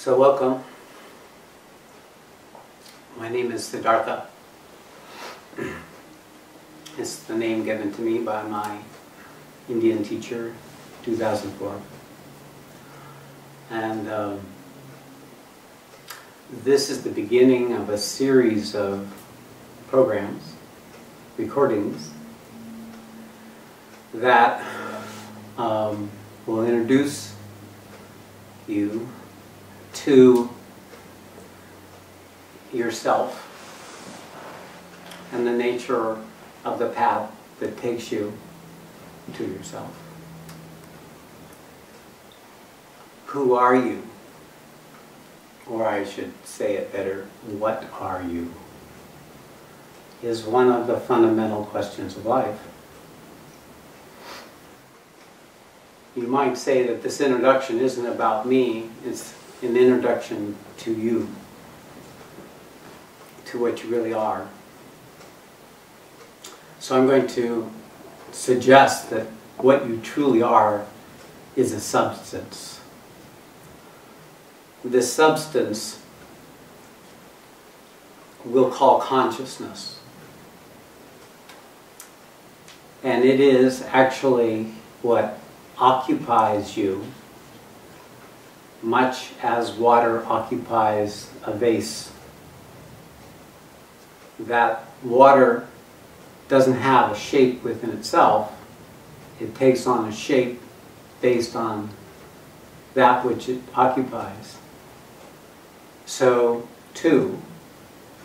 So welcome. My name is Siddhartha. It's the name given to me by my Indian teacher, 2004. And this is the beginning of a series of programs, recordings, that will introduce you to yourself and the nature of the path that takes you to yourself. Who are you? Or I should say it better, what are you? Is one of the fundamental questions of life. You might say that this introduction isn't about me, it's an introduction to you, to what you really are. So I'm going to suggest that what you truly are is a substance. This substance we'll call consciousness. And it is actually what occupies you, much as water occupies a vase. That water doesn't have a shape within itself. It takes on a shape based on that which it occupies. So, too,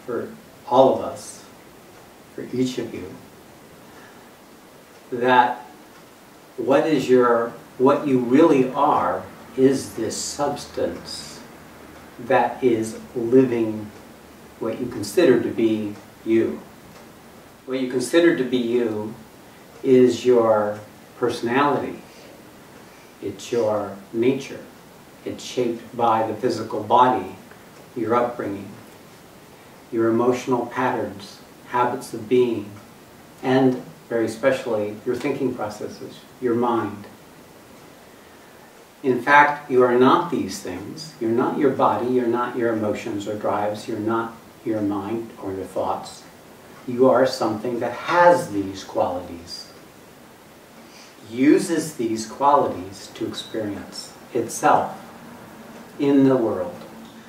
for all of us, for each of you, that what you really are is this substance that is living what you consider to be you. What you consider to be you is your personality. It's your nature. It's shaped by the physical body, your upbringing, your emotional patterns, habits of being, and very especially your thinking processes, your mind. In fact, you are not these things. You're not your body, you're not your emotions or drives, you're not your mind or your thoughts. You are something that has these qualities, uses these qualities to experience itself in the world.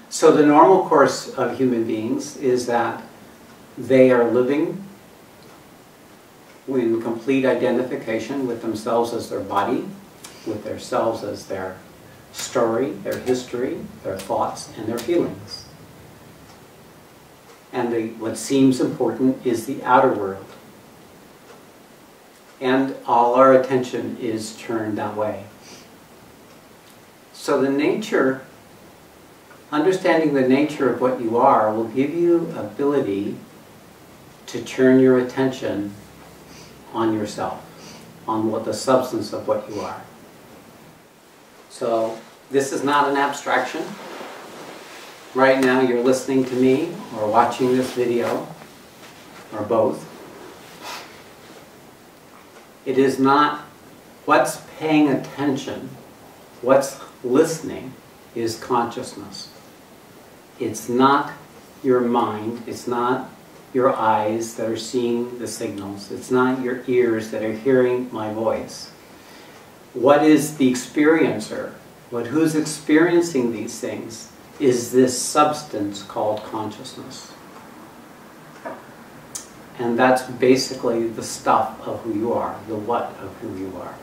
So the normal course of human beings is that they are living in complete identification with themselves as their body, with themselves as their story, their history, their thoughts, and their feelings. And what seems important is the outer world. And all our attention is turned that way. So the nature, understanding the nature of what you are will give you ability to turn your attention on yourself, on what the substance of what you are. So this is not an abstraction. Right now you're listening to me or watching this video, or both. It is not what's paying attention, what's listening is consciousness. It's not your mind, it's not your eyes that are seeing the signals, it's not your ears that are hearing my voice. What is the experiencer? Who's experiencing these things is this substance called consciousness. And that's basically the stuff of who you are, the what of who you are.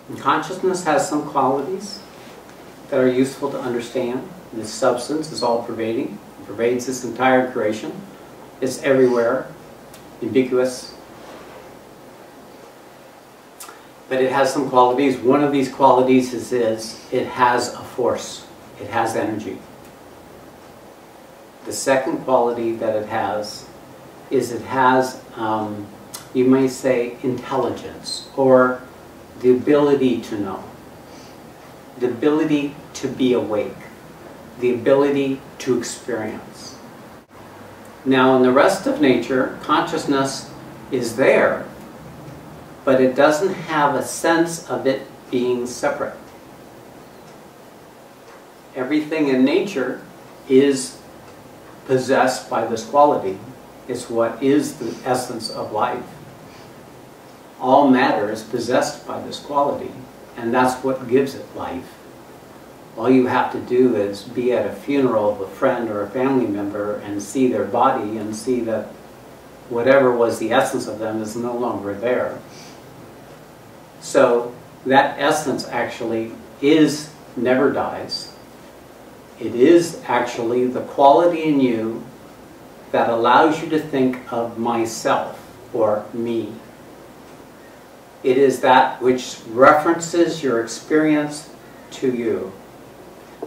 And consciousness has some qualities that are useful to understand. This substance is all-pervading. It pervades this entire creation. It's everywhere, ambiguous. But it has some qualities. One of these qualities is it has a force. It has energy. The second quality that it has is it has, you may say, intelligence, or the ability to know, the ability to be awake, the ability to experience. Now, in the rest of nature, consciousness is there, but it doesn't have a sense of it being separate. Everything in nature is possessed by this quality. It's what is the essence of life. All matter is possessed by this quality, and that's what gives it life. All you have to do is be at a funeral of a friend or a family member and see their body and see that whatever was the essence of them is no longer there. So that essence actually never dies. It is actually the quality in you that allows you to think of myself or me. It is that which references your experience to you.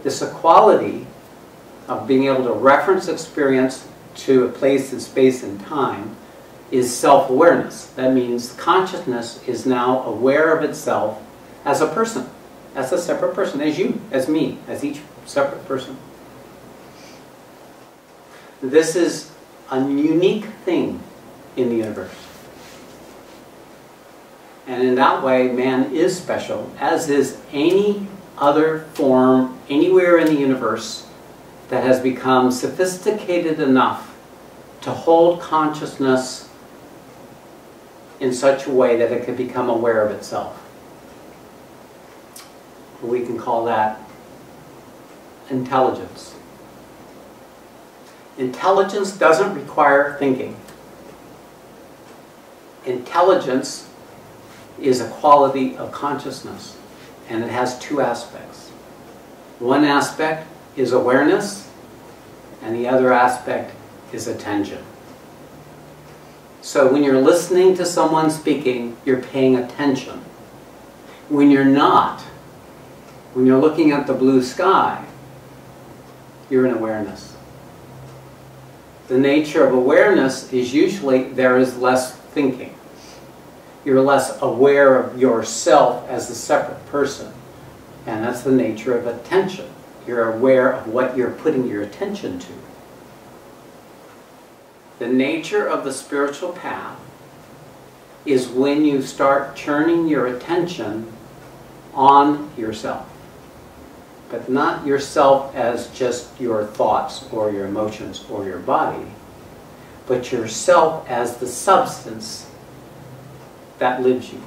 This equality of being able to reference experience to a place in space and time is self-awareness. That means consciousness is now aware of itself as a person, as a separate person, as you, as me, as each separate person. This is a unique thing in the universe. And in that way, man is special, as is any other form anywhere in the universe that has become sophisticated enough to hold consciousness in such a way that it can become aware of itself. We can call that intelligence. Intelligence doesn't require thinking. Intelligence is a quality of consciousness, and it has two aspects. One aspect is awareness, and the other aspect is attention. So when you're listening to someone speaking, you're paying attention. When you're not, when you're looking at the blue sky, you're in awareness. The nature of awareness is usually there is less thinking. You're less aware of yourself as a separate person. And that's the nature of attention. You're aware of what you're putting your attention to. The nature of the spiritual path is when you start turning your attention on yourself. But not yourself as just your thoughts or your emotions or your body, but yourself as the substance that lives you.